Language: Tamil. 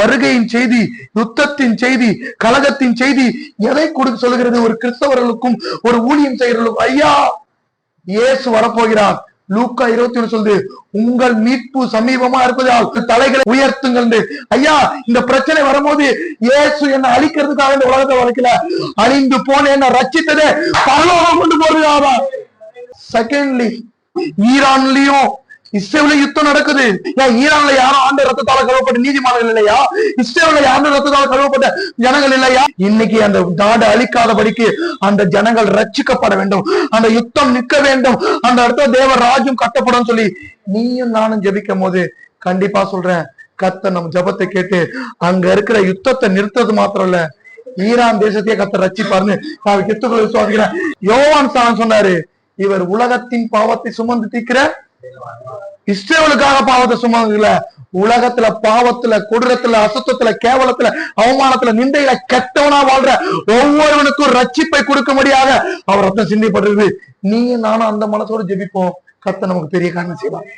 வருகையின் செய்தி, யுத்தத்தின் செய்தி, கலகத்தின் செய்தி எதை கொடுக்க சொல்லுகிறது? ஒரு கிறிஸ்தவர்களுக்கும் ஒரு ஊழியம் செய்யறவர்களுக்கும், ஐயா இயேசு வரப்போகிறார். லூக்கா 21 சொல்லுது, உங்கள் மீட்பு சமீபமா இருப்பதால் தலைகளை உயர்த்துங்கள். ஐயா, இந்த பிரச்சனை வரும்போது இயேசு என்ன அழிக்கிறதுக்காக இந்த உலகத்தை வளர்க்கல, அழிந்து போன என்ன ரட்சித்ததே பரலோகம் கொண்டு போறதுக்காக. செகண்ட்லி, ஈரான்லயும் இஸ்ரேல்ல யுத்தம் நடக்குது. ஏன் ஈரான்ல யாரும் ஆண்ட ரத்தத்தால கழுவப்பட்ட நீதிமான்கள் இல்லையா? இஸ்ரேல்ல யாரும் ரத்தத்தால கழுவப்பட்ட ஜனங்கள் இல்லையா? இன்னைக்கு அந்த நாடு அழிக்காதபடிக்கு அந்த ஜனங்கள் ரட்சிக்கப்பட வேண்டும், அந்த யுத்தம் நிற்க வேண்டும், அந்த இடத்துல தேவ ராஜ்யம் கட்டப்படும் சொல்லி நீயும் நானும் ஜெபிக்கும் போது கண்டிப்பா சொல்றேன், கர்த்தர் நம்ம ஜெபத்தை கேட்டு அங்க இருக்கிற யுத்தத்தை நிறுத்தது மாத்திரம் இல்ல, ஈரான் தேசத்தையே கர்த்தர் ரட்சிப்பாருன்னு நான் கிறிஸ்துக்குள்ள விசுவாசிக்கிறேன். யோவான் சான் சொன்னாரு, இவர் உலகத்தின் பாவத்தை சுமந்து தீர்க்கிற, இஸ்ரேலுக்காக பாவத்தை சுமந்ததுல, உலகத்துல பாவத்துல, கொடூரத்துல, அசுத்தத்துல, கேவலத்துல, அவமானத்துல, நிந்தையில கெட்டவனா வாழ்ற ஒவ்வொருவனுக்கும் ரட்சிப்பை கொடுக்கும்படியாக அவர் ரத்தம் சிந்திப்பட்டிருக்கு. நீயும் நானும் அந்த மனசோடு ஜெபிப்போம், கர்த்தர் நமக்கு பெரிய காரணம் செய்வார்.